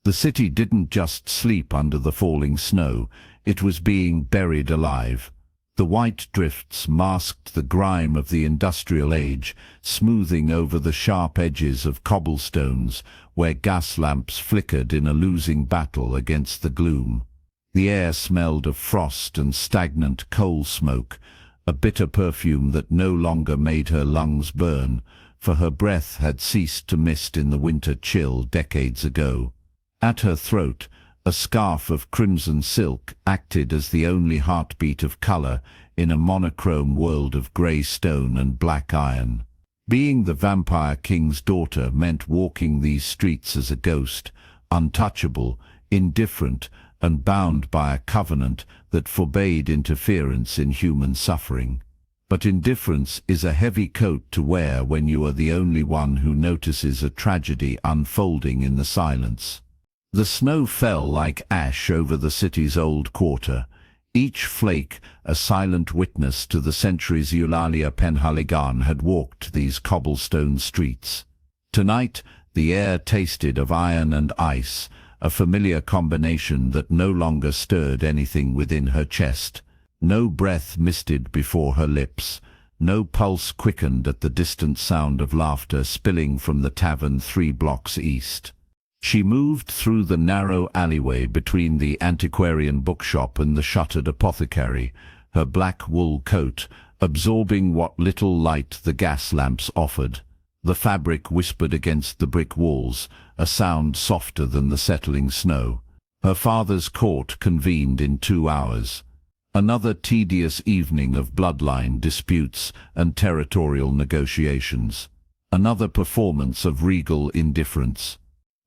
The city didn't just sleep under the falling snow, it was being buried alive. The white drifts masked the grime of the industrial age, smoothing over the sharp edges of cobblestones where gas lamps flickered in a losing battle against the gloom. The air smelled of frost and stagnant coal smoke, a bitter perfume that no longer made her lungs burn, for her breath had ceased to mist in the winter chill decades ago. At her throat, a scarf of crimson silk acted as the only heartbeat of color in a monochrome world of grey stone and black iron. Being the Vampire King's daughter meant walking these streets as a ghost, untouchable, indifferent, and bound by a covenant that forbade interference in human suffering. But indifference is a heavy coat to wear when you are the only one who notices a tragedy unfolding in the silence. The snow fell like ash over the city's old quarter, each flake a silent witness to the centuries Eulalia Penhaligon had walked these cobblestone streets. Tonight, the air tasted of iron and ice, a familiar combination that no longer stirred anything within her chest. No breath misted before her lips, no pulse quickened at the distant sound of laughter spilling from the tavern 3 blocks east. She moved through the narrow alleyway between the antiquarian bookshop and the shuttered apothecary, her black wool coat absorbing what little light the gas lamps offered. The fabric whispered against the brick walls, a sound softer than the settling snow. Her father's court convened in 2 hours. Another tedious evening of bloodline disputes and territorial negotiations. Another performance of regal indifference.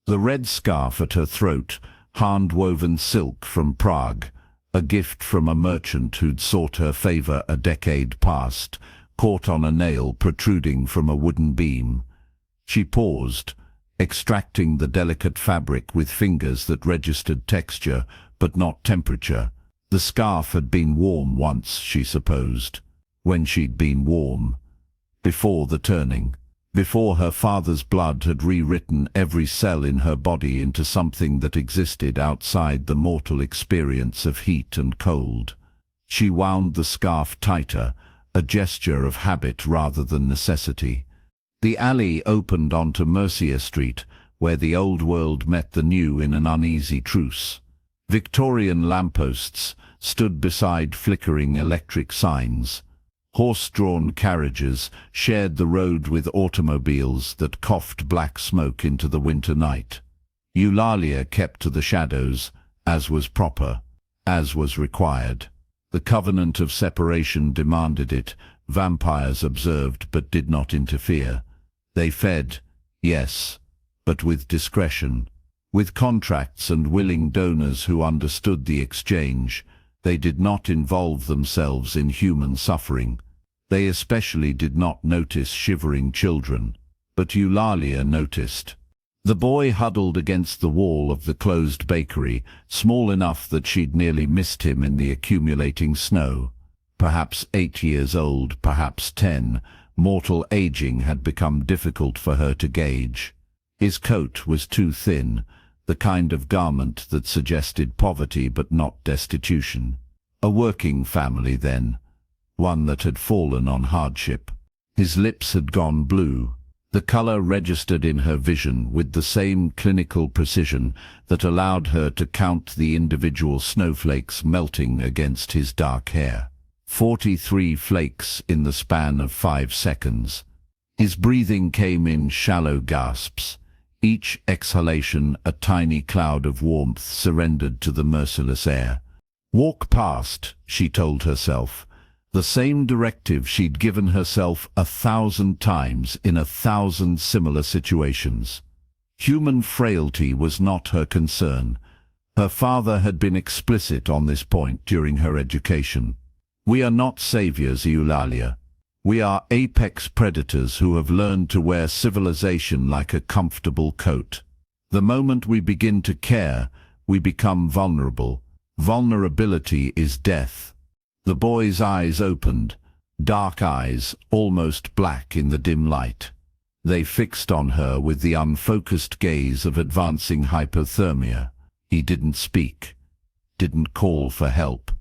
The red scarf at her throat, hand-woven silk from Prague, a gift from a merchant who'd sought her favor a decade past, caught on a nail protruding from a wooden beam. She paused, extracting the delicate fabric with fingers that registered texture but not temperature. The scarf had been warm once, she supposed, when she'd been warm. Before the turning. Before her father's blood had rewritten every cell in her body into something that existed outside the mortal experience of heat and cold. She wound the scarf tighter, a gesture of habit rather than necessity. The alley opened onto Mercier Street, where the old world met the new in an uneasy truce. Victorian lampposts stood beside flickering electric signs. Horse-drawn carriages shared the road with automobiles that coughed black smoke into the winter night. Eulalia kept to the shadows, as was proper, as was required. The covenant of separation demanded it. Vampires observed but did not interfere. They fed, yes, but with discretion. With contracts and willing donors who understood the exchange. They did not involve themselves in human suffering. They especially did not notice shivering children. But Eulalia noticed. The boy huddled against the wall of the closed bakery, small enough that she'd nearly missed him in the accumulating snow. Perhaps 8 years old, perhaps 10, mortal aging had become difficult for her to gauge. His coat was too thin, the kind of garment that suggested poverty but not destitution. A working family then, one that had fallen on hardship. His lips had gone blue. The color registered in her vision with the same clinical precision that allowed her to count the individual snowflakes melting against his dark hair. 43 flakes in the span of 5 seconds. His breathing came in shallow gasps. Each exhalation a tiny cloud of warmth surrendered to the merciless air. Walk past, she told herself. The same directive she'd given herself 1,000 times in 1,000 similar situations. Human frailty was not her concern. Her father had been explicit on this point during her education. We are not saviors, Eulalia. We are apex predators who have learned to wear civilization like a comfortable coat. The moment we begin to care, we become vulnerable. Vulnerability is death. The boy's eyes opened, dark eyes, almost black in the dim light. They fixed on her with the unfocused gaze of advancing hypothermia. He didn't speak, didn't call for help,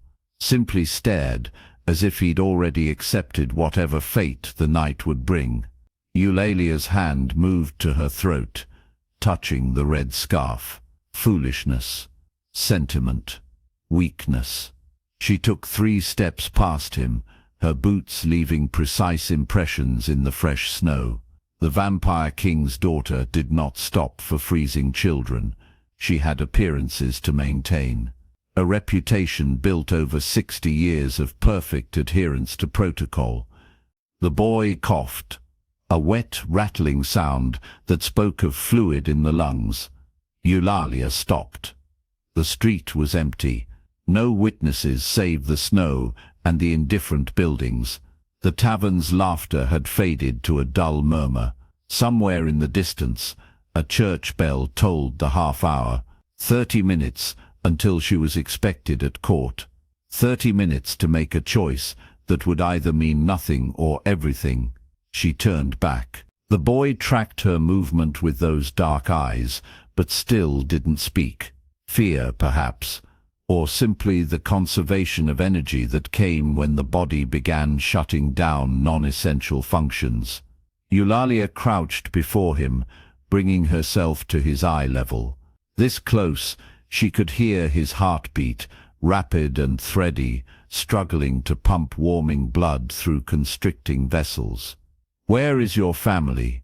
simply stared, as if he'd already accepted whatever fate the night would bring. Eulalia's hand moved to her throat, touching the red scarf. Foolishness, sentiment, weakness. She took 3 steps past him, her boots leaving precise impressions in the fresh snow. The Vampire King's daughter did not stop for freezing children. She had appearances to maintain. A reputation built over 60 years of perfect adherence to protocol. The boy coughed, a wet, rattling sound that spoke of fluid in the lungs. Eulalia stopped. The street was empty. No witnesses save the snow and the indifferent buildings. The tavern's laughter had faded to a dull murmur. Somewhere in the distance, a church bell tolled the half-hour. 30 minutes until she was expected at court. 30 minutes to make a choice that would either mean nothing or everything. She turned back. The boy tracked her movement with those dark eyes, but still didn't speak. Fear, perhaps, or simply the conservation of energy that came when the body began shutting down non-essential functions. Eulalia crouched before him, bringing herself to his eye level. This close, she could hear his heartbeat, rapid and thready, struggling to pump warming blood through constricting vessels. "Where is your family?"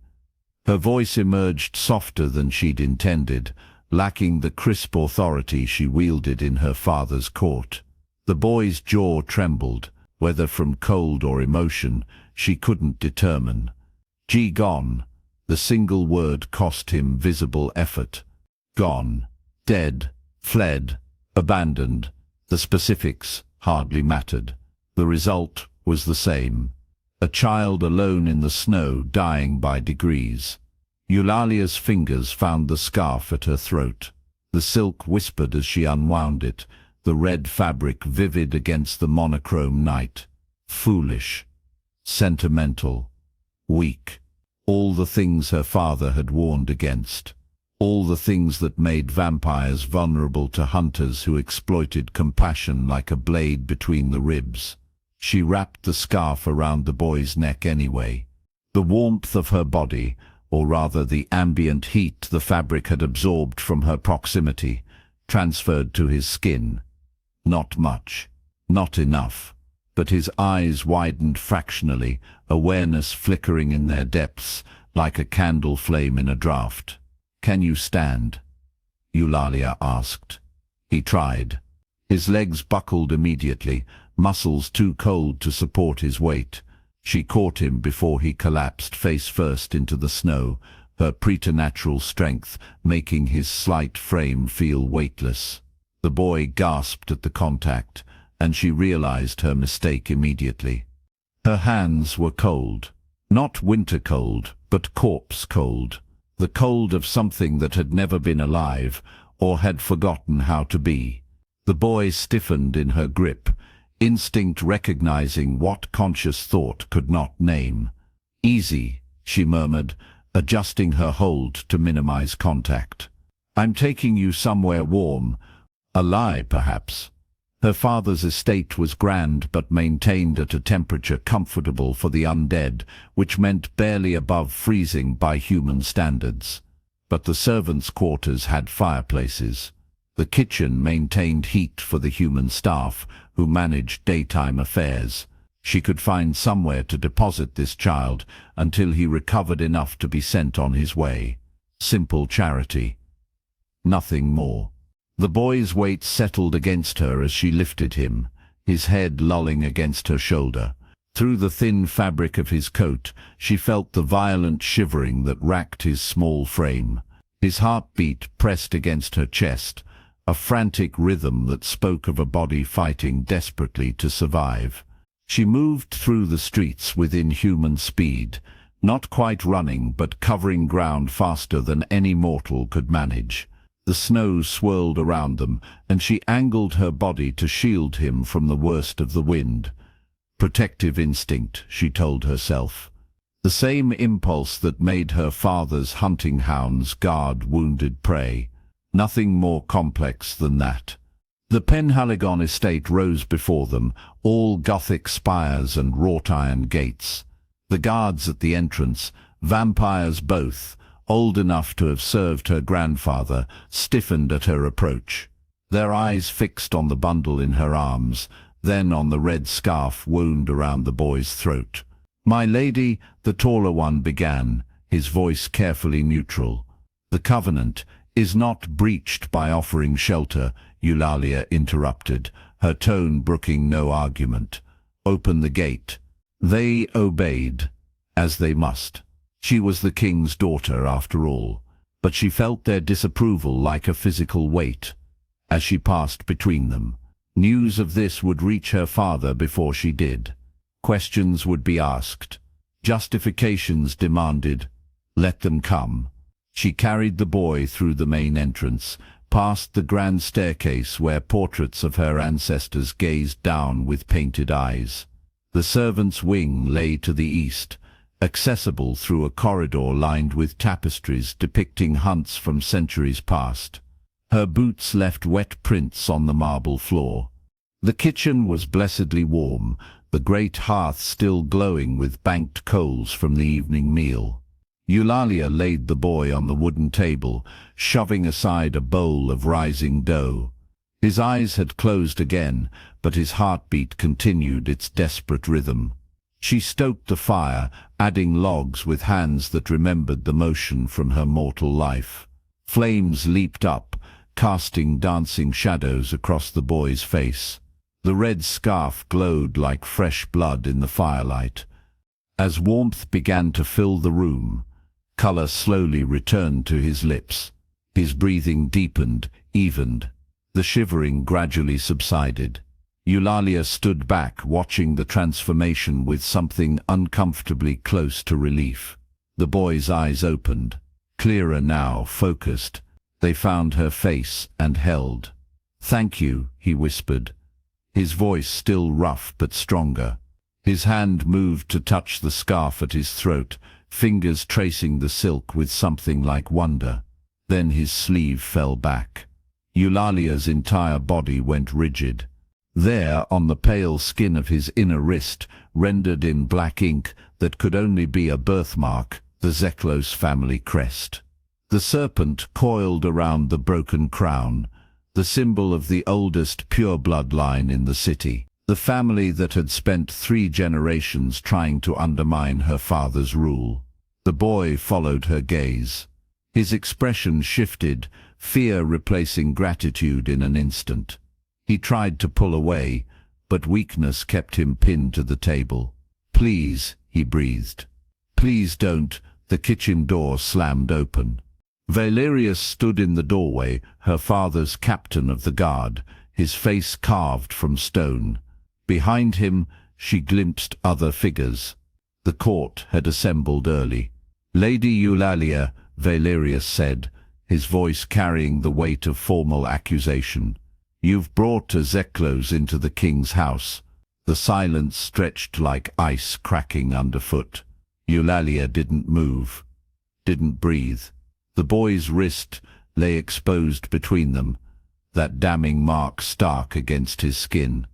Her voice emerged softer than she'd intended, lacking the crisp authority she wielded in her father's court. The boy's jaw trembled, whether from cold or emotion, she couldn't determine. Gone. The single word cost him visible effort. Gone. Dead. Fled. Abandoned. The specifics hardly mattered. The result was the same. A child alone in the snow, dying by degrees. Eulalia's fingers found the scarf at her throat. The silk whispered as she unwound it, the red fabric vivid against the monochrome night. Foolish. Sentimental. Weak. All the things her father had warned against. All the things that made vampires vulnerable to hunters who exploited compassion like a blade between the ribs. She wrapped the scarf around the boy's neck anyway. The warmth of her body, or rather the ambient heat the fabric had absorbed from her proximity, transferred to his skin. Not much. Not enough. But his eyes widened fractionally, awareness flickering in their depths, like a candle flame in a draught. "Can you stand?" Eulalia asked. He tried. His legs buckled immediately, muscles too cold to support his weight. She caught him before he collapsed face first into the snow, her preternatural strength making his slight frame feel weightless. The boy gasped at the contact, and she realized her mistake immediately. Her hands were cold. Not winter cold, but corpse cold. The cold of something that had never been alive, or had forgotten how to be. The boy stiffened in her grip, instinct recognizing what conscious thought could not name. "Easy," she murmured, adjusting her hold to minimize contact. "I'm taking you somewhere warm." A lie, perhaps. Her father's estate was grand but maintained at a temperature comfortable for the undead, which meant barely above freezing by human standards. But the servants' quarters had fireplaces. The kitchen maintained heat for the human staff, who managed daytime affairs. She could find somewhere to deposit this child until he recovered enough to be sent on his way. Simple charity. Nothing more. The boy's weight settled against her as she lifted him, his head lolling against her shoulder. Through the thin fabric of his coat, she felt the violent shivering that racked his small frame. His heartbeat pressed against her chest, a frantic rhythm that spoke of a body fighting desperately to survive. She moved through the streets with inhuman speed, not quite running but covering ground faster than any mortal could manage. The snow swirled around them, and she angled her body to shield him from the worst of the wind. Protective instinct, she told herself. The same impulse that made her father's hunting hounds guard wounded prey. Nothing more complex than that. The Penhaligon estate rose before them, all Gothic spires and wrought-iron gates. The guards at the entrance, vampires both, old enough to have served her grandfather, stiffened at her approach. Their eyes fixed on the bundle in her arms, then on the red scarf wound around the boy's throat. "My lady," the taller one began, his voice carefully neutral. "The covenant is not breached by offering shelter," Eulalia interrupted, her tone brooking no argument. "Open the gate." They obeyed, as they must. She was the king's daughter, after all, but she felt their disapproval like a physical weight. As she passed between them, news of this would reach her father before she did. Questions would be asked. Justifications demanded. Let them come. She carried the boy through the main entrance, past the grand staircase where portraits of her ancestors gazed down with painted eyes. The servants' wing lay to the east, accessible through a corridor lined with tapestries depicting hunts from centuries past. Her boots left wet prints on the marble floor. The kitchen was blessedly warm, the great hearth still glowing with banked coals from the evening meal. Eulalia laid the boy on the wooden table, shoving aside a bowl of rising dough. His eyes had closed again, but his heartbeat continued its desperate rhythm. She stoked the fire, adding logs with hands that remembered the motion from her mortal life. Flames leaped up, casting dancing shadows across the boy's face. The red scarf glowed like fresh blood in the firelight. As warmth began to fill the room, color slowly returned to his lips. His breathing deepened, evened. The shivering gradually subsided. Eulalia stood back, watching the transformation with something uncomfortably close to relief. The boy's eyes opened. Clearer now, focused. They found her face and held. "Thank you," he whispered, his voice still rough but stronger. His hand moved to touch the scarf at his throat, fingers tracing the silk with something like wonder. Then his sleeve fell back. Eulalia's entire body went rigid. There, on the pale skin of his inner wrist, rendered in black ink that could only be a birthmark, the Zeklos family crest. The serpent coiled around the broken crown, the symbol of the oldest pure bloodline in the city, the family that had spent 3 generations trying to undermine her father's rule. The boy followed her gaze. His expression shifted, fear replacing gratitude in an instant. He tried to pull away, but weakness kept him pinned to the table. "Please," he breathed. "Please don't." The kitchen door slammed open. Valerius stood in the doorway, her father's captain of the guard, his face carved from stone. Behind him, she glimpsed other figures. The court had assembled early. "Lady Eulalia," Valerius said, his voice carrying the weight of formal accusation, "you've brought a Zeklos into the king's house." The silence stretched like ice cracking underfoot. Eulalia didn't move, didn't breathe. The boy's wrist lay exposed between them, that damning mark stark against his skin.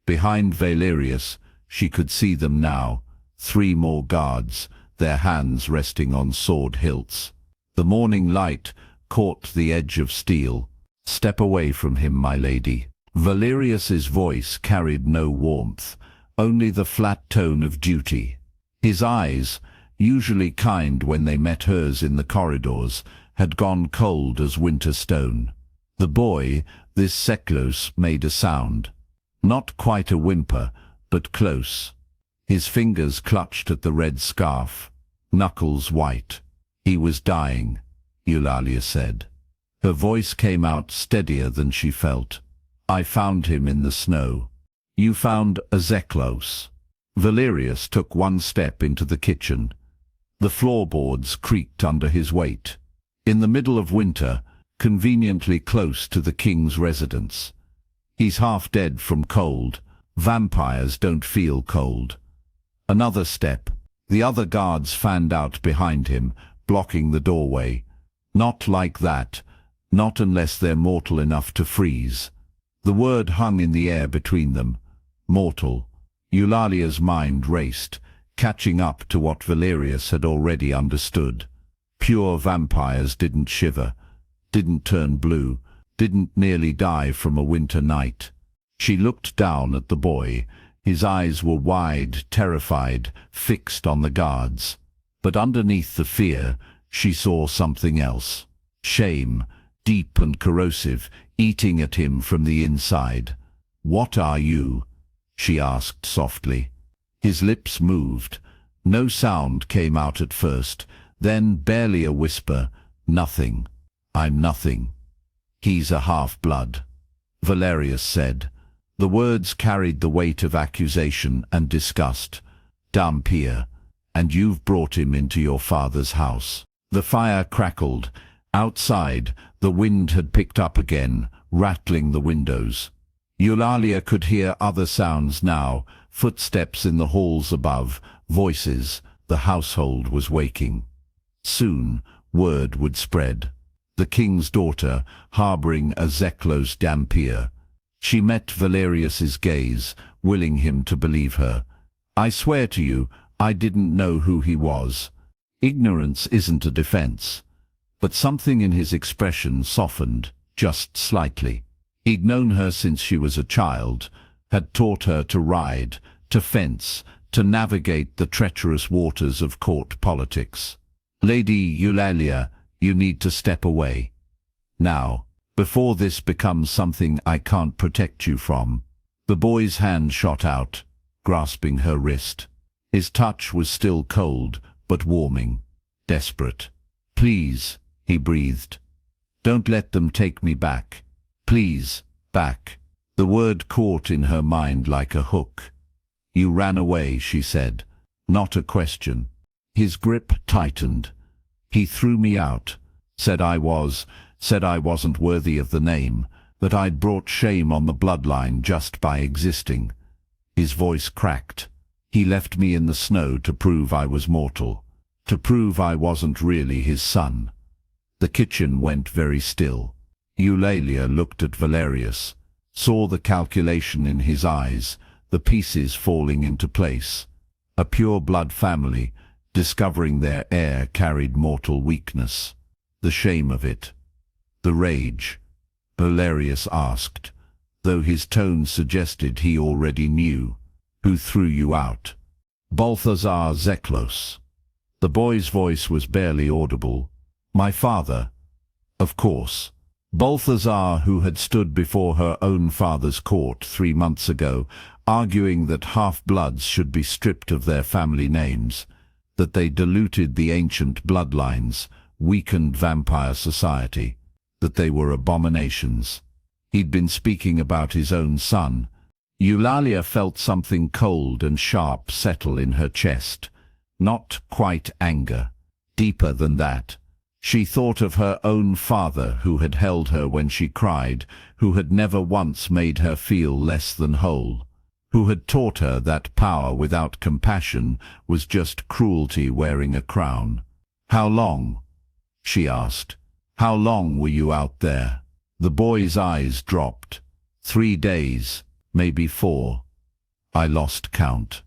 Behind Valerius, she could see them now, 3 more guards, their hands resting on sword hilts. The morning light caught the edge of steel. "Step away from him, my lady." Valerius's voice carried no warmth, only the flat tone of duty. His eyes, usually kind when they met hers in the corridors, had gone cold as winter stone. The boy, this Zeklos, made a sound. Not quite a whimper, but close. His fingers clutched at the red scarf, knuckles white. "He was dying," Eulalia said. Her voice came out steadier than she felt. "I found him in the snow." "You found a Zeklos?" Valerius took one step into the kitchen. The floorboards creaked under his weight. In the middle of winter, conveniently close to the king's residence. "He's half dead from cold. Vampires don't feel cold." Another step. The other guards fanned out behind him, blocking the doorway. Not like that. Not unless they're mortal enough to freeze. The word hung in the air between them. Mortal. Eulalia's mind raced, catching up to what Valerius had already understood. Pure vampires didn't shiver, didn't turn blue, didn't nearly die from a winter night. She looked down at the boy. His eyes were wide, terrified, fixed on the guards. But underneath the fear, she saw something else. Shame, deep and corrosive, eating at him from the inside. "What are you?" she asked softly. His lips moved. No sound came out at first, then barely a whisper. "Nothing. I'm nothing." "He's a half-blood," Valerius said. The words carried the weight of accusation and disgust. "Dhampir, and you've brought him into your father's house." The fire crackled. Outside, the wind had picked up again, rattling the windows. Eulalia could hear other sounds now, footsteps in the halls above, voices. The household was waking. Soon, word would spread. The king's daughter, harboring a Zeklos Dhampir. She met Valerius's gaze, willing him to believe her. "I swear to you, I didn't know who he was." Ignorance isn't a defense. But something in his expression softened, just slightly. He'd known her since she was a child, had taught her to ride, to fence, to navigate the treacherous waters of court politics. "Lady Eulalia, you need to step away. Now, before this becomes something I can't protect you from." The boy's hand shot out, grasping her wrist. His touch was still cold, but warming, desperate. "Please," he breathed. "Don't let them take me back. Please, back." The word caught in her mind like a hook. "You ran away," she said. Not a question. His grip tightened. "He threw me out. Said I wasn't worthy of the name, that I'd brought shame on the bloodline just by existing." His voice cracked. "He left me in the snow to prove I was mortal, to prove I wasn't really his son." The kitchen went very still. Eulalia looked at Valerius, saw the calculation in his eyes, the pieces falling into place. A pure-blood family, discovering their heir carried mortal weakness. The shame of it. The rage. Valerius asked, though his tone suggested he already knew. "Who threw you out?" "Balthazar Zeklos." The boy's voice was barely audible. "My father." Of course. Balthazar, who had stood before her own father's court 3 months ago, arguing that half-bloods should be stripped of their family names, that they diluted the ancient bloodlines, weakened vampire society, that they were abominations. He'd been speaking about his own son. Eulalia felt something cold and sharp settle in her chest. Not quite anger. Deeper than that. She thought of her own father, who had held her when she cried, who had never once made her feel less than whole, who had taught her that power without compassion was just cruelty wearing a crown. "How long?" she asked. "How long were you out there?" The boy's eyes dropped. 3 days, maybe 4. I lost count.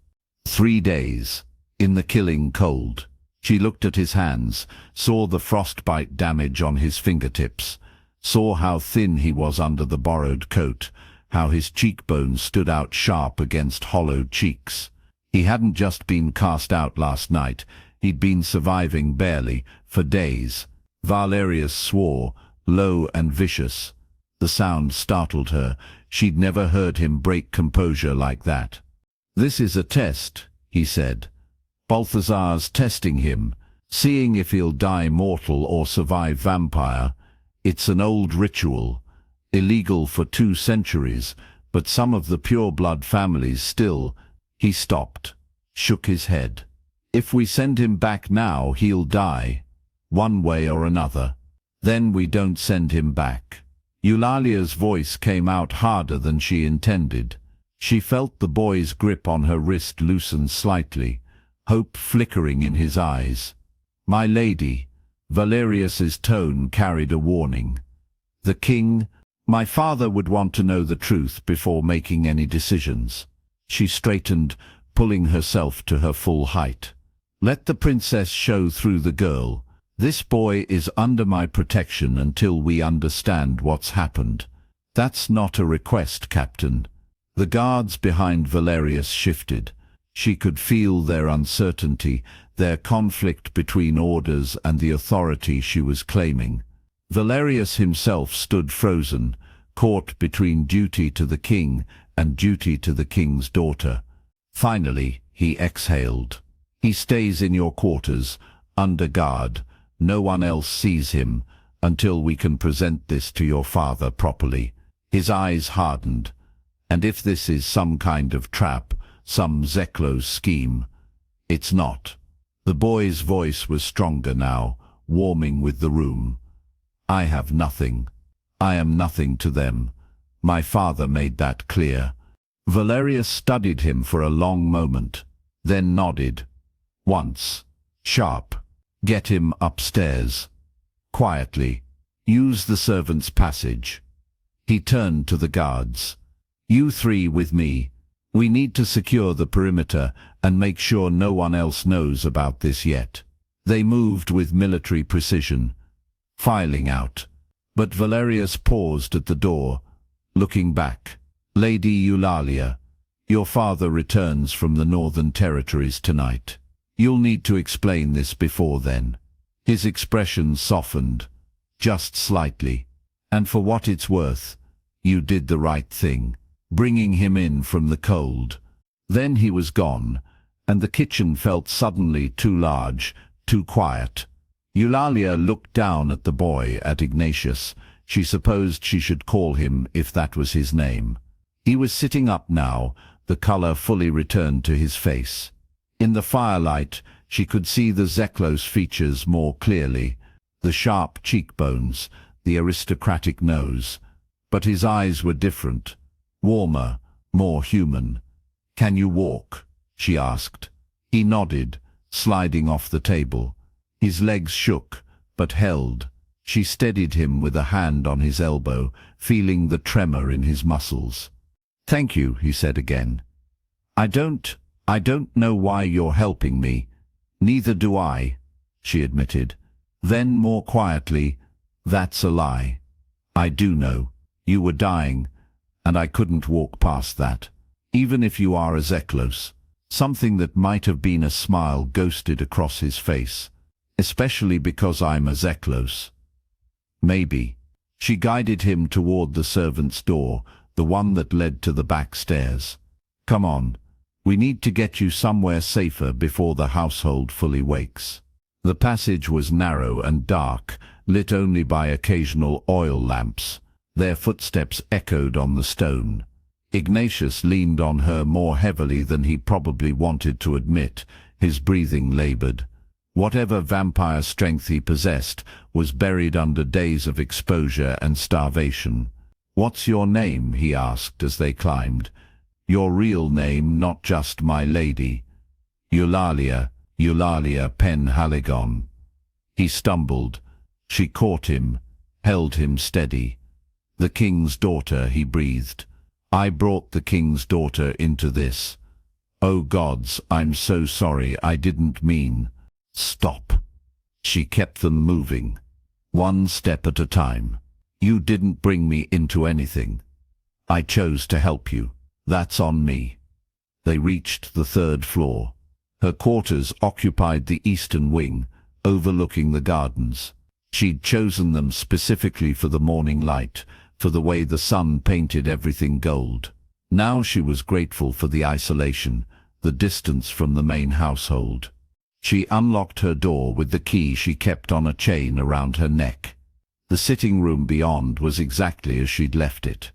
3 days, in the killing cold. She looked at his hands, saw the frostbite damage on his fingertips, saw how thin he was under the borrowed coat, how his cheekbones stood out sharp against hollowed cheeks. He hadn't just been cast out last night, he'd been surviving barely, for days. Valerius swore, low and vicious. The sound startled her. She'd never heard him break composure like that. "This is a test," he said. "Balthazar's testing him, seeing if he'll die mortal or survive vampire. It's an old ritual, illegal for 2 centuries, but some of the pure-blood families still." He stopped, shook his head. "If we send him back now, he'll die, one way or another. Then we don't send him back." Eulalia's voice came out harder than she intended. She felt the boy's grip on her wrist loosen slightly. hope flickering in his eyes. "My lady," Valerius's tone carried a warning. "The king, my father would want to know the truth before making any decisions." She straightened, pulling herself to her full height. "Let the princess show through the girl. This boy is under my protection until we understand what's happened." "That's not a request, Captain." The guards behind Valerius shifted. She could feel their uncertainty, their conflict between orders and the authority she was claiming. Valerius himself stood frozen, caught between duty to the king and duty to the king's daughter. Finally, he exhaled. "He stays in your quarters, under guard. No one else sees him, until we can present this to your father properly." His eyes hardened. "And if this is some kind of trap, some Zeklos scheme?" "It's not." The boy's voice was stronger now, warming with the room. "I have nothing. I am nothing to them. My father made that clear." Valerius studied him for a long moment, then nodded. "Once. Sharp. Get him upstairs. Quietly. Use the servants' passage." He turned to the guards. "You three with me. We need to secure the perimeter and make sure no one else knows about this yet." They moved with military precision, filing out. But Valerius paused at the door, looking back. "Lady Eulalia, your father returns from the Northern Territories tonight. You'll need to explain this before then." His expression softened, just slightly. "And for what it's worth, you did the right thing, bringing him in from the cold." Then he was gone, and the kitchen felt suddenly too large, too quiet. Eulalia looked down at the boy, at Ignatius. She supposed she should call him if that was his name. He was sitting up now, the color fully returned to his face. In the firelight, she could see the Zeklos features more clearly, the sharp cheekbones, the aristocratic nose. But his eyes were different, warmer, more human. "Can you walk?" she asked. He nodded, sliding off the table. His legs shook, but held. She steadied him with a hand on his elbow, feeling the tremor in his muscles. "Thank you," he said again. I don't know why you're helping me." "Neither do I," she admitted. Then more quietly, "That's a lie. I do know. You were dying, and I couldn't walk past that. Even if you are a Zeklos." Something that might have been a smile ghosted across his face. "Especially because I'm a Zeklos." "Maybe." She guided him toward the servants' door, the one that led to the back stairs. "Come on. We need to get you somewhere safer before the household fully wakes." The passage was narrow and dark, lit only by occasional oil lamps. Their footsteps echoed on the stone. Ignatius leaned on her more heavily than he probably wanted to admit, his breathing labored. Whatever vampire strength he possessed was buried under days of exposure and starvation. "What's your name?" he asked as they climbed. "Your real name, not just my lady." "Eulalia, Eulalia Penhaligon." He stumbled. She caught him, held him steady. "The king's daughter," he breathed. "I brought the king's daughter into this. Oh gods, I'm so sorry, I didn't mean." "Stop." She kept them moving, one step at a time. "You didn't bring me into anything. I chose to help you. That's on me." They reached the third floor. Her quarters occupied the eastern wing, overlooking the gardens. She'd chosen them specifically for the morning light, for the way the sun painted everything gold. Now she was grateful for the isolation, the distance from the main household. She unlocked her door with the key she kept on a chain around her neck. The sitting room beyond was exactly as she'd left it.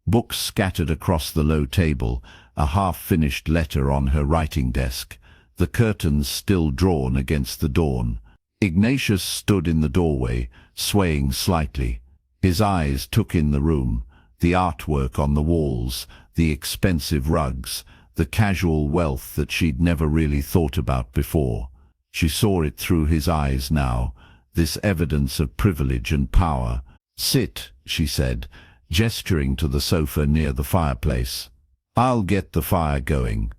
Books scattered across the low table, a half-finished letter on her writing desk, the curtains still drawn against the dawn. Ignatius stood in the doorway, swaying slightly. His eyes took in the room, the artwork on the walls, the expensive rugs, the casual wealth that she'd never really thought about before. She saw it through his eyes now, this evidence of privilege and power. "Sit," she said, gesturing to the sofa near the fireplace. "I'll get the fire going."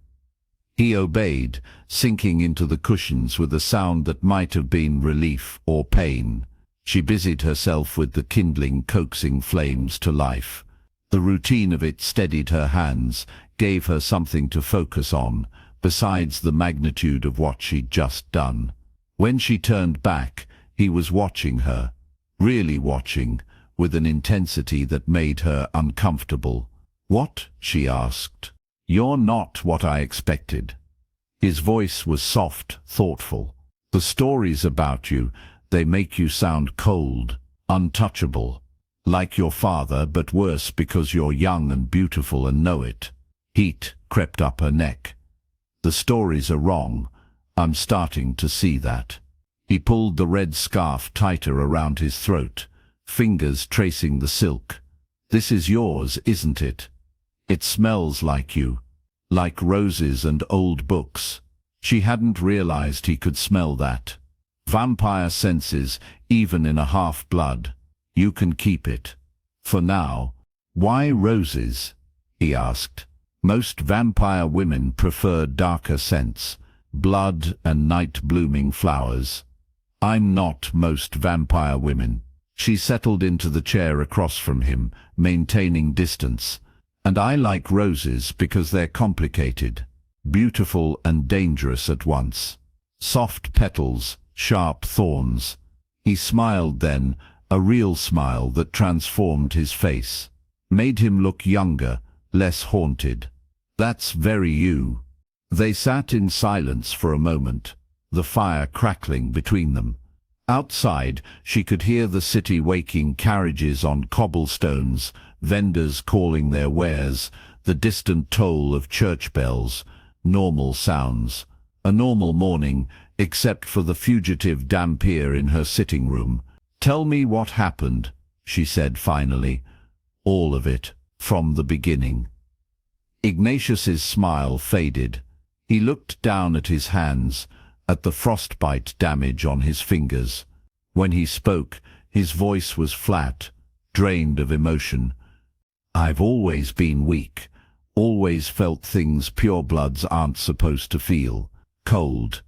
He obeyed, sinking into the cushions with a sound that might have been relief or pain. She busied herself with the kindling, coaxing flames to life. The routine of it steadied her hands, gave her something to focus on, besides the magnitude of what she'd just done. When she turned back, he was watching her, really watching, with an intensity that made her uncomfortable. "What?" she asked. "You're not what I expected." His voice was soft, thoughtful. "The stories about you, they make you sound cold, untouchable. Like your father, but worse because you're young and beautiful and know it." Heat crept up her neck. "The stories are wrong. I'm starting to see that." He pulled the red scarf tighter around his throat, fingers tracing the silk. "This is yours, isn't it? It smells like you, like roses and old books." She hadn't realized he could smell that. Vampire senses, even in a half-blood. "You can keep it. For now." "Why roses?" he asked. "Most vampire women prefer darker scents, blood and night-blooming flowers." "I'm not most vampire women." She settled into the chair across from him, maintaining distance. "And I like roses because they're complicated, beautiful and dangerous at once. Soft petals, sharp thorns." He smiled then, a real smile that transformed his face, made him look younger, less haunted. "That's very you." They sat in silence for a moment, the fire crackling between them. Outside, she could hear the city waking, carriages on cobblestones, vendors calling their wares, the distant toll of church bells. Normal sounds. A normal morning, except for the fugitive Dampier in her sitting room. "Tell me what happened," she said finally. "All of it, from the beginning." Ignatius's smile faded. He looked down at his hands, at the frostbite damage on his fingers. When he spoke, his voice was flat, drained of emotion. "I've always been weak, always felt things purebloods aren't supposed to feel. Cold,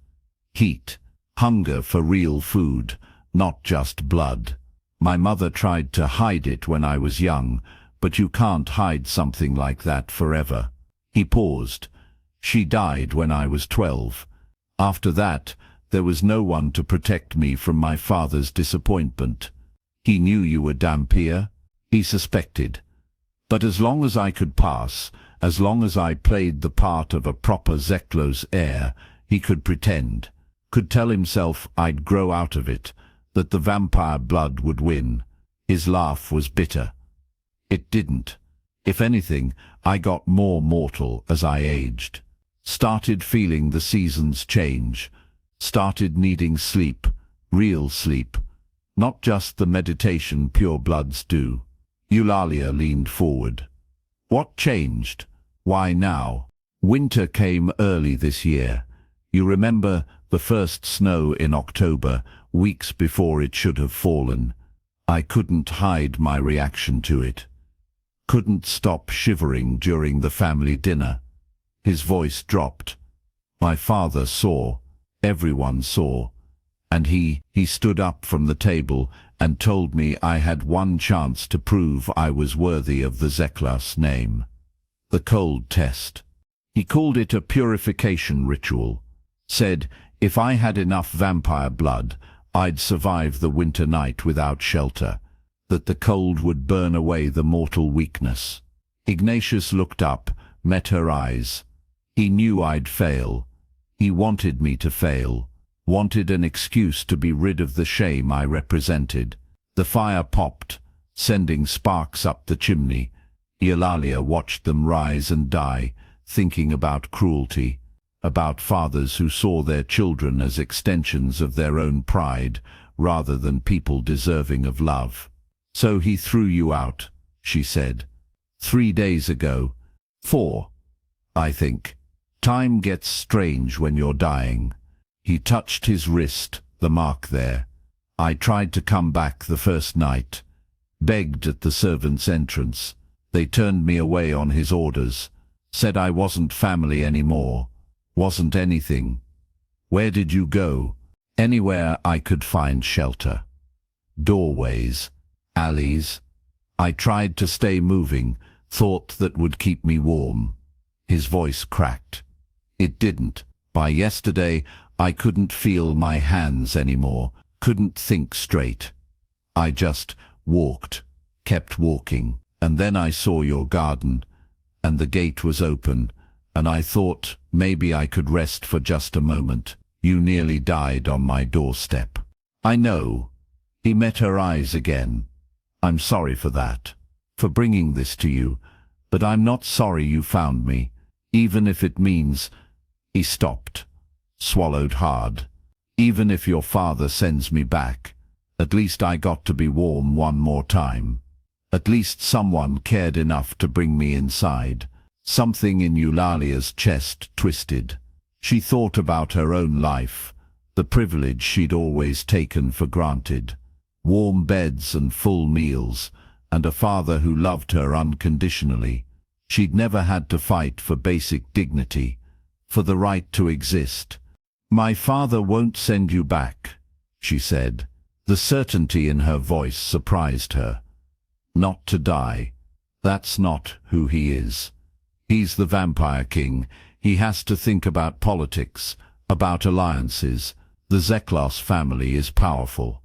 heat, hunger for real food, not just blood. My mother tried to hide it when I was young, but you can't hide something like that forever." He paused. "She died when I was 12. After that, there was no one to protect me from my father's disappointment." "He knew you were Dampier?" "He suspected. But as long as I could pass, as long as I played the part of a proper Zeklos heir, he could pretend, could tell himself I'd grow out of it, that the vampire blood would win." His laugh was bitter. "It didn't. If anything, I got more mortal as I aged. Started feeling the seasons change. Started needing sleep, real sleep. Not just the meditation purebloods do." Eulalia leaned forward. "What changed? Why now?" "Winter came early this year. You remember the first snow in October, weeks before it should have fallen. I couldn't hide my reaction to it. Couldn't stop shivering during the family dinner." His voice dropped. "My father saw. Everyone saw. And he stood up from the table and told me I had one chance to prove I was worthy of the Zeklos name. The cold test. He called it a purification ritual. Said if I had enough vampire blood, I'd survive the winter night without shelter, that the cold would burn away the mortal weakness." Ignatius looked up, met her eyes. He knew I'd fail. He wanted me to fail, wanted an excuse to be rid of the shame I represented. The fire popped, sending sparks up the chimney. Eulalia watched them rise and die, thinking about cruelty, about fathers who saw their children as extensions of their own pride, rather than people deserving of love. "So he threw you out," she said. 3 days ago. 4, I think. Time gets strange when you're dying. He touched his wrist, the mark there. I tried to come back the first night. Begged at the servants' entrance. They turned me away on his orders. Said I wasn't family anymore. Wasn't anything. Where did you go? Anywhere I could find shelter. Doorways. Alleys. I tried to stay moving, thought that would keep me warm. His voice cracked. It didn't. By yesterday, I couldn't feel my hands anymore, couldn't think straight. I just walked, kept walking, and then I saw your garden, and the gate was open, and I thought maybe I could rest for just a moment. You nearly died on my doorstep. I know. He met her eyes again. I'm sorry for that, for bringing this to you, but I'm not sorry you found me, even if it means... He stopped, swallowed hard. Even if your father sends me back, at least I got to be warm one more time. At least someone cared enough to bring me inside. Something in Eulalia's chest twisted. She thought about her own life, the privilege she'd always taken for granted. Warm beds and full meals, and a father who loved her unconditionally. She'd never had to fight for basic dignity, for the right to exist. My father won't send you back, she said. The certainty in her voice surprised her. Not to die. That's not who he is. He's the vampire king. He has to think about politics, about alliances. The Zeklos family is powerful.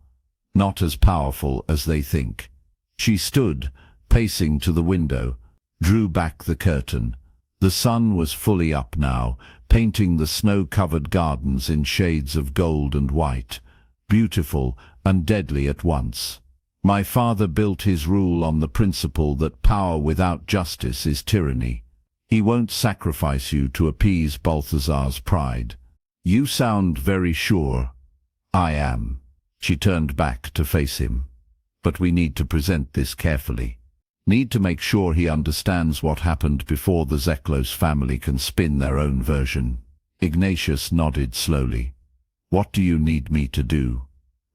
Not as powerful as they think. She stood, pacing to the window, drew back the curtain. The sun was fully up now, painting the snow-covered gardens in shades of gold and white, beautiful and deadly at once. My father built his rule on the principle that power without justice is tyranny. He won't sacrifice you to appease Balthazar's pride. You sound very sure. I am. She turned back to face him. But we need to present this carefully. Need to make sure he understands what happened before the Zeklos family can spin their own version. Ignatius nodded slowly. What do you need me to do?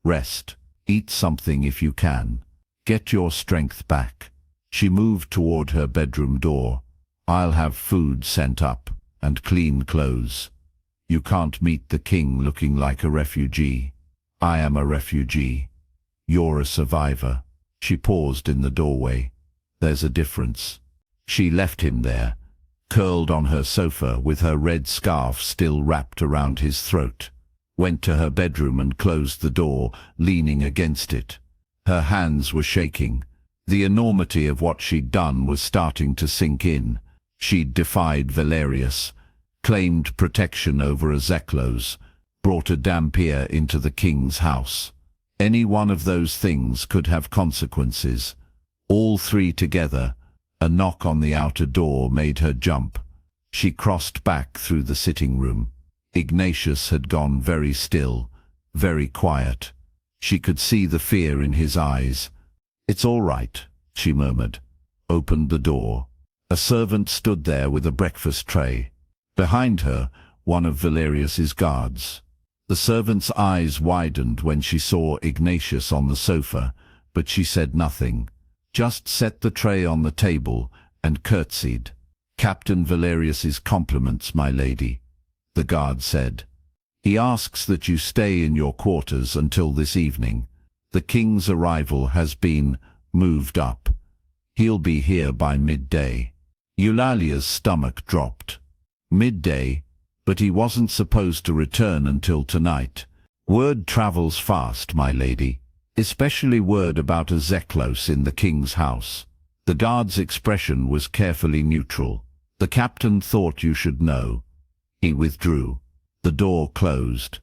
Rest. Eat something if you can. Get your strength back. She moved toward her bedroom door. I'll have food sent up, and clean clothes. You can't meet the king looking like a refugee. I am a refugee. You're a survivor. She paused in the doorway. There's a difference. She left him there, curled on her sofa with her red scarf still wrapped around his throat. Went to her bedroom and closed the door, leaning against it. Her hands were shaking. The enormity of what she'd done was starting to sink in. She'd defied Valerius, claimed protection over a Zeklos, brought a Dampier into the king's house. Any one of those things could have consequences. All three together, a knock on the outer door made her jump. She crossed back through the sitting room. Ignatius had gone very still, very quiet. She could see the fear in his eyes. It's all right, she murmured. Opened the door. A servant stood there with a breakfast tray. Behind her, one of Valerius's guards. The servant's eyes widened when she saw Ignatius on the sofa, but she said nothing. Just set the tray on the table and curtsied. Captain Valerius's compliments, my lady, the guard said. He asks that you stay in your quarters until this evening. The king's arrival has been moved up. He'll be here by midday. Eulalia's stomach dropped. Midday, but he wasn't supposed to return until tonight. Word travels fast, my lady. Especially word about a Zeklos in the king's house. The guard's expression was carefully neutral. The captain thought you should know. He withdrew. The door closed.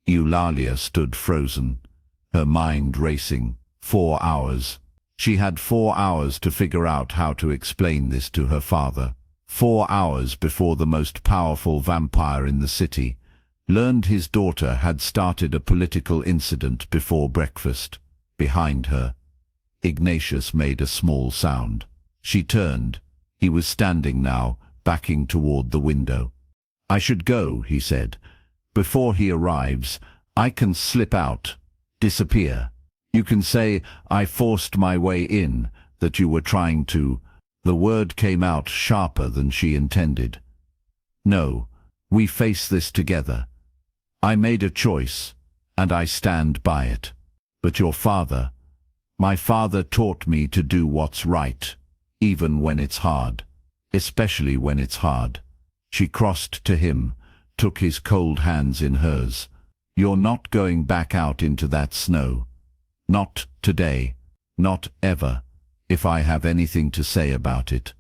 Eulalia stood frozen, her mind racing. 4 hours. She had 4 hours to figure out how to explain this to her father. 4 hours before the most powerful vampire in the city learned his daughter had started a political incident before breakfast. Behind her, Ignatius made a small sound. She turned. He was standing now, backing toward the window. "I should go," he said. "Before he arrives, I can slip out, disappear. You can say I forced my way in, that you were trying to—" The word came out sharper than she intended. "No, we face this together. I made a choice, and I stand by it. But your father, my father taught me to do what's right, even when it's hard, especially when it's hard." She crossed to him, took his cold hands in hers. "You're not going back out into that snow. Not today, not ever, if I have anything to say about it."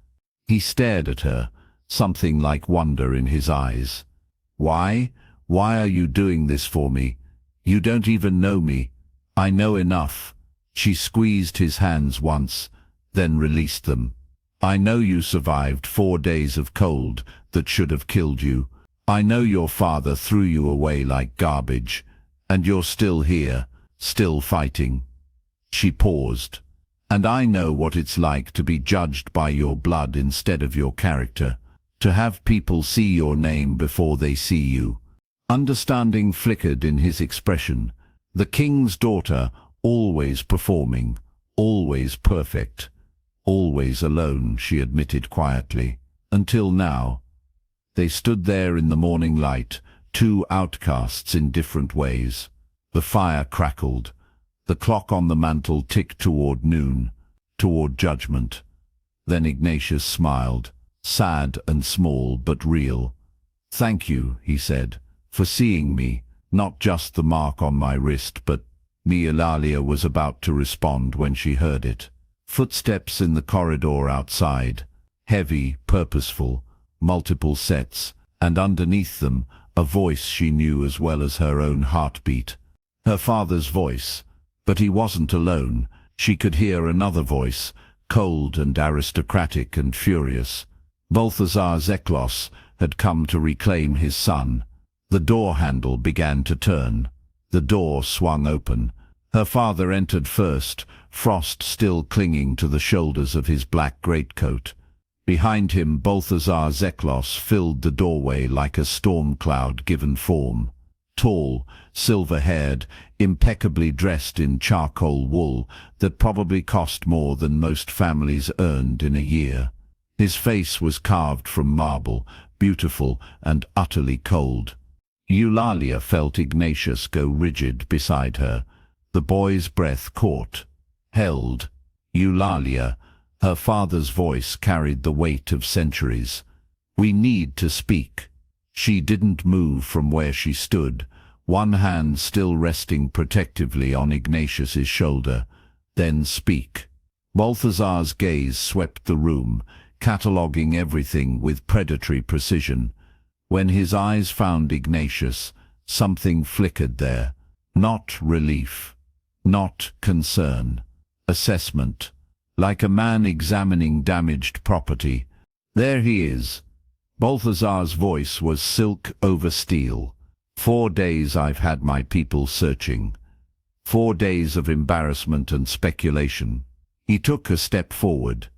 He stared at her, something like wonder in his eyes. "Why? Why are you doing this for me? You don't even know me." "I know enough." She squeezed his hands once, then released them. "I know you survived 4 days of cold that should have killed you. I know your father threw you away like garbage, and you're still here, still fighting." She paused. "And I know what it's like to be judged by your blood instead of your character, to have people see your name before they see you." Understanding flickered in his expression. The king's daughter, always performing, always perfect, always alone, she admitted quietly. Until now. They stood there in the morning light, two outcasts in different ways. The fire crackled. The clock on the mantel ticked toward noon, toward judgment. Then Ignatius smiled, sad and small but real. "Thank you," he said, "for seeing me, not just the mark on my wrist, but—" Eulalia was about to respond when she heard it. Footsteps in the corridor outside, heavy, purposeful, multiple sets, and underneath them, a voice she knew as well as her own heartbeat. Her father's voice. But he wasn't alone. She could hear another voice, cold and aristocratic and furious. Balthazar Zeklos had come to reclaim his son. The door handle began to turn. The door swung open. Her father entered first, frost still clinging to the shoulders of his black greatcoat. Behind him, Balthazar Zeklos filled the doorway like a storm cloud given form. Tall, silver-haired, impeccably dressed in charcoal wool that probably cost more than most families earned in a year. His face was carved from marble, beautiful and utterly cold. Eulalia felt Ignatius go rigid beside her. The boy's breath caught, held. "Eulalia," her father's voice carried the weight of centuries. "We need to speak." She didn't move from where she stood, one hand still resting protectively on Ignatius's shoulder. "Then speak." Balthazar's gaze swept the room, cataloguing everything with predatory precision. When his eyes found Ignatius, something flickered there. Not relief, not concern. Assessment. Like a man examining damaged property. "There he is." Balthazar's voice was silk over steel. 4 days I've had my people searching. 4 days of embarrassment and speculation. He took a step forward.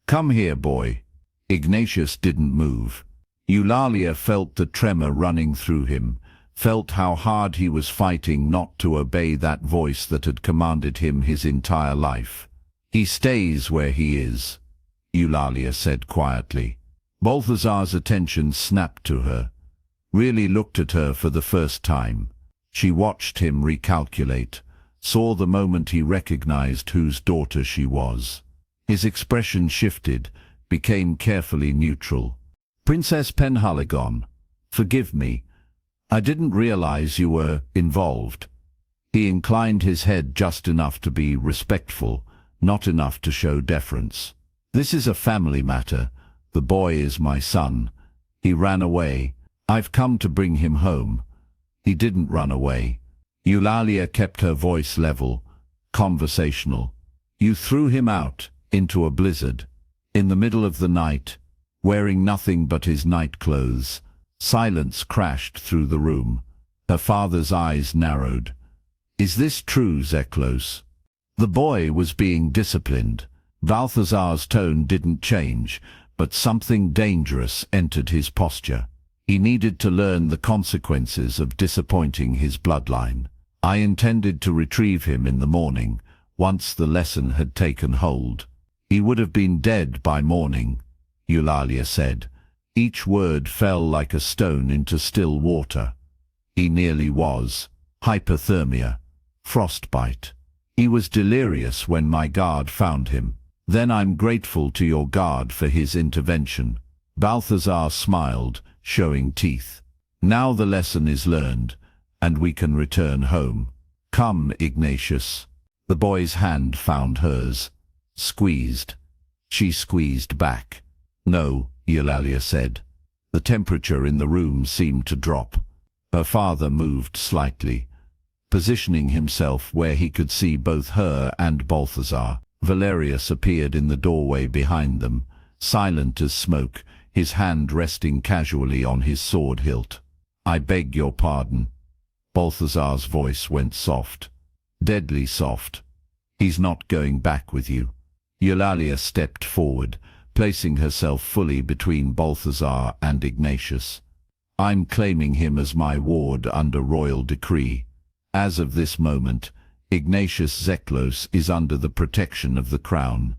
"Come here, boy." Ignatius didn't move. Eulalia felt the tremor running through him, felt how hard he was fighting not to obey that voice that had commanded him his entire life. "He stays where he is," Eulalia said quietly. Balthazar's attention snapped to her, really looked at her for the first time. She watched him recalculate, saw the moment he recognized whose daughter she was. His expression shifted, became carefully neutral. "Princess Penhaligon, forgive me. I didn't realize you were involved." He inclined his head just enough to be respectful, not enough to show deference. "This is a family matter. The boy is my son. He ran away. I've come to bring him home." "He didn't run away." Eulalia kept her voice level, conversational. "You threw him out into a blizzard, in the middle of the night, wearing nothing but his night clothes." Silence crashed through the room. Her father's eyes narrowed. "Is this true, Zeklos?" The boy was being disciplined. Balthazar's tone didn't change, but something dangerous entered his posture. He needed to learn the consequences of disappointing his bloodline. I intended to retrieve him in the morning, once the lesson had taken hold. He would have been dead by morning, Eulalia said. Each word fell like a stone into still water. He nearly was. Hypothermia. Frostbite. He was delirious when my guard found him. Then I'm grateful to your guard for his intervention. Balthazar smiled, showing teeth. Now the lesson is learned, and we can return home. Come, Ignatius. The boy's hand found hers. Squeezed. She squeezed back. No, Eulalia said. The temperature in the room seemed to drop. Her father moved slightly, positioning himself where he could see both her and Balthazar. Valerius appeared in the doorway behind them, silent as smoke, his hand resting casually on his sword hilt. I beg your pardon. Balthazar's voice went soft. Deadly soft. He's not going back with you. Eulalia stepped forward, placing herself fully between Balthazar and Ignatius. I'm claiming him as my ward under royal decree. As of this moment, Ignatius Zeklos is under the protection of the crown.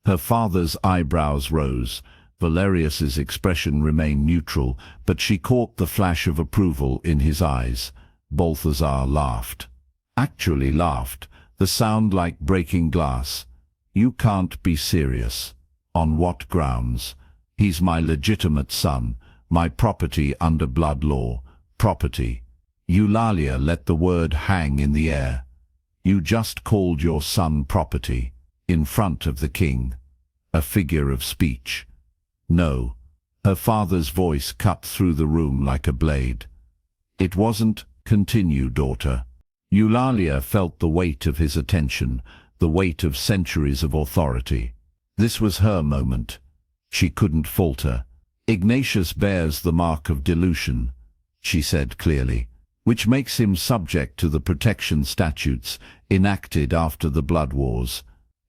Her father's eyebrows rose. Valerius's expression remained neutral, but she caught the flash of approval in his eyes. Balthazar laughed. Actually laughed, the sound like breaking glass. You can't be serious. On what grounds? He's my legitimate son, my property under blood law. Property. Eulalia let the word hang in the air. You just called your son property, in front of the king. A figure of speech. No. Her father's voice cut through the room like a blade. It wasn't. Continue, daughter. Eulalia felt the weight of his attention, the weight of centuries of authority. This was her moment. She couldn't falter. Ignatius bears the mark of dilution, she said clearly, which makes him subject to the protection statutes enacted after the blood wars.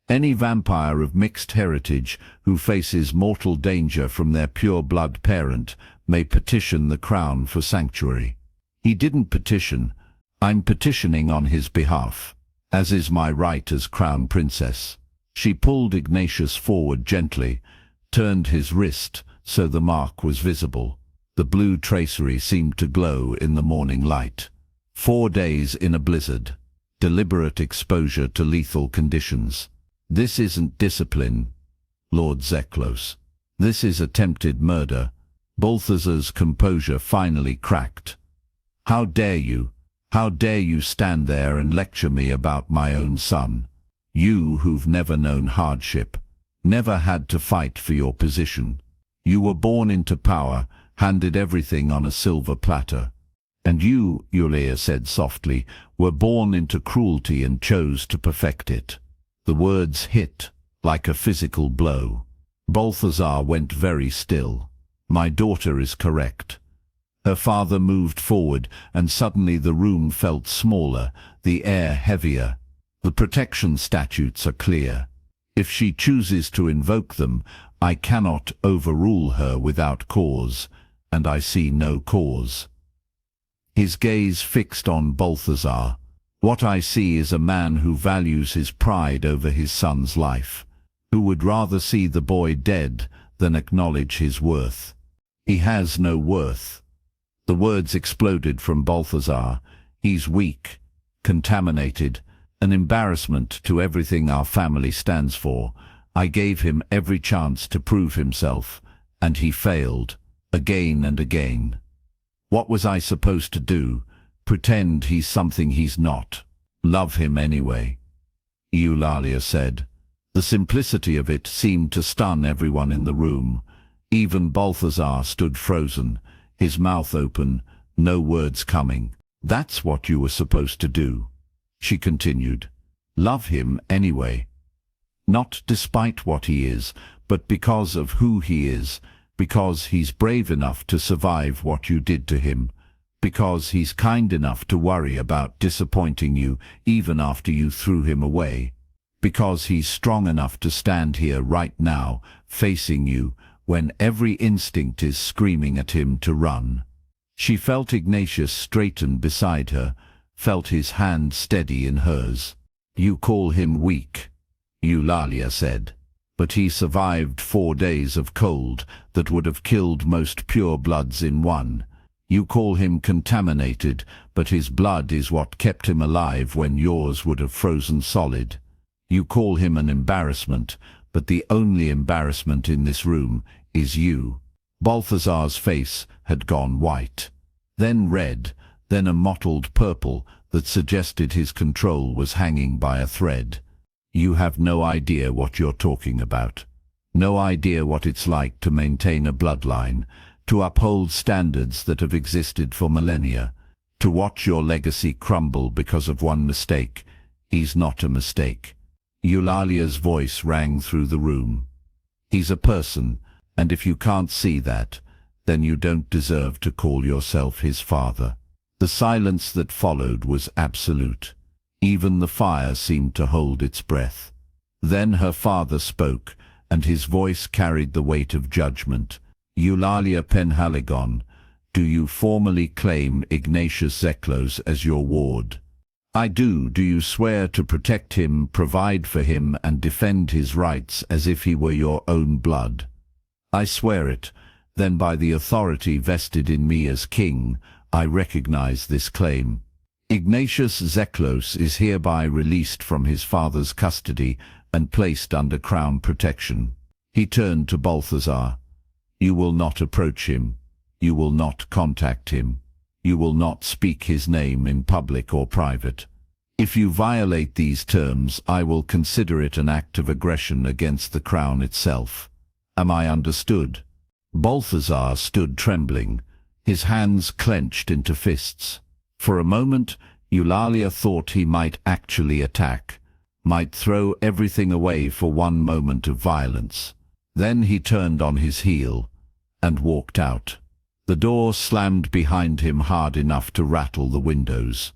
Any vampire of mixed heritage who faces mortal danger from their pure blood parent may petition the crown for sanctuary. He didn't petition. I'm petitioning on his behalf, as is my right as crown princess. She pulled Ignatius forward gently, turned his wrist so the mark was visible. The blue tracery seemed to glow in the morning light. 4 days in a blizzard. Deliberate exposure to lethal conditions. This isn't discipline, Lord Zeklos. This is attempted murder. Balthazar's composure finally cracked. How dare you? How dare you stand there and lecture me about my own son? You who've never known hardship, never had to fight for your position. You were born into power, handed everything on a silver platter. And you, Eulalia said softly, were born into cruelty and chose to perfect it. The words hit like a physical blow. Balthazar went very still. My daughter is correct. Her father moved forward, and suddenly the room felt smaller, the air heavier. The protection statutes are clear. If she chooses to invoke them, I cannot overrule her without cause, and I see no cause. His gaze fixed on Balthazar. What I see is a man who values his pride over his son's life, who would rather see the boy dead than acknowledge his worth. He has no worth. The words exploded from Balthazar. He's weak, contaminated, an embarrassment to everything our family stands for. I gave him every chance to prove himself, and he failed, again and again. What was I supposed to do? Pretend he's something he's not. Love him anyway, Eulalia said. The simplicity of it seemed to stun everyone in the room. Even Balthazar stood frozen, his mouth open, no words coming. That's what you were supposed to do, she continued. Love him anyway. Not despite what he is, but because of who he is, because he's brave enough to survive what you did to him, because he's kind enough to worry about disappointing you even after you threw him away, because he's strong enough to stand here right now, facing you, when every instinct is screaming at him to run. She felt Ignatius straighten beside her, felt his hand steady in hers. "You call him weak," Eulalia said. "But he survived 4 days of cold that would have killed most pure bloods in one. You call him contaminated, but his blood is what kept him alive when yours would have frozen solid. You call him an embarrassment, but the only embarrassment in this room is you." Balthazar's face had gone white, then red, then a mottled purple that suggested his control was hanging by a thread. "You have no idea what you're talking about. No idea what it's like to maintain a bloodline, to uphold standards that have existed for millennia, to watch your legacy crumble because of one mistake. He's not a mistake." Eulalia's voice rang through the room. "He's a person, and if you can't see that, then you don't deserve to call yourself his father." The silence that followed was absolute. Even the fire seemed to hold its breath. Then her father spoke, and his voice carried the weight of judgment. "Eulalia Penhaligon, do you formally claim Ignatius Zeklos as your ward?" "I do. Do you swear to protect him, provide for him, and defend his rights as if he were your own blood?" "I swear it. Then by the authority vested in me as king, I recognize this claim. Ignatius Zeklos is hereby released from his father's custody and placed under crown protection." He turned to Balthazar. "You will not approach him. You will not contact him. You will not speak his name in public or private. If you violate these terms, I will consider it an act of aggression against the crown itself. Am I understood?" Balthazar stood trembling, his hands clenched into fists. For a moment, Eulalia thought he might actually attack, might throw everything away for one moment of violence. Then he turned on his heel and walked out. The door slammed behind him hard enough to rattle the windows.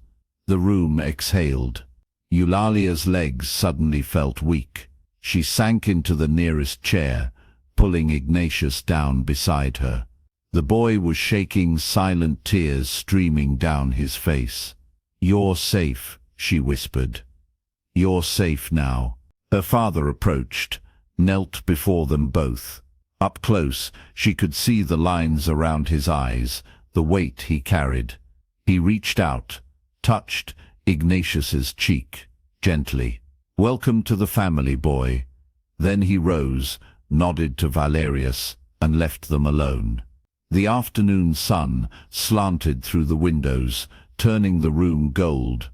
The room exhaled. Eulalia's legs suddenly felt weak. She sank into the nearest chair, pulling Ignatius down beside her. The boy was shaking, silent tears streaming down his face. "You're safe," she whispered. "You're safe now." Her father approached, knelt before them both. Up close, she could see the lines around his eyes, the weight he carried. He reached out, touched Ignatius's cheek, gently. "Welcome to the family, boy." Then he rose, nodded to Valerius, and left them alone. The afternoon sun slanted through the windows, turning the room gold.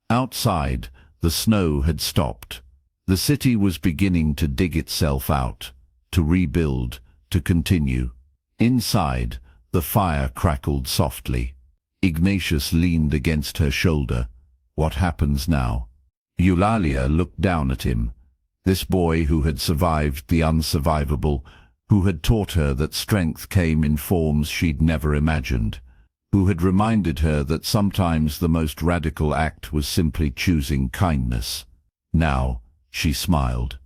Outside, the snow had stopped. The city was beginning to dig itself out, to rebuild, to continue. Inside, the fire crackled softly. Ignatius leaned against her shoulder. "What happens now?" Eulalia looked down at him. This boy who had survived the unsurvivable, who had taught her that strength came in forms she'd never imagined, who had reminded her that sometimes the most radical act was simply choosing kindness. "Now," she smiled.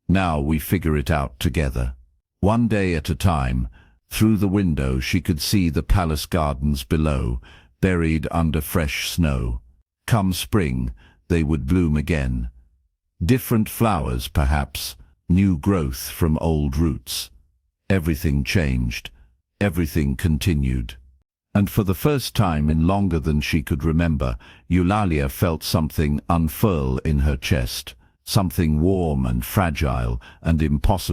"Now we figure it out together. One day at a time." Through the window she could see the palace gardens below, buried under fresh snow. Come spring, they would bloom again. Different flowers, perhaps, new growth from old roots. Everything changed. Everything continued. And for the first time in longer than she could remember, Eulalia felt something unfurl in her chest, something warm and fragile and impossible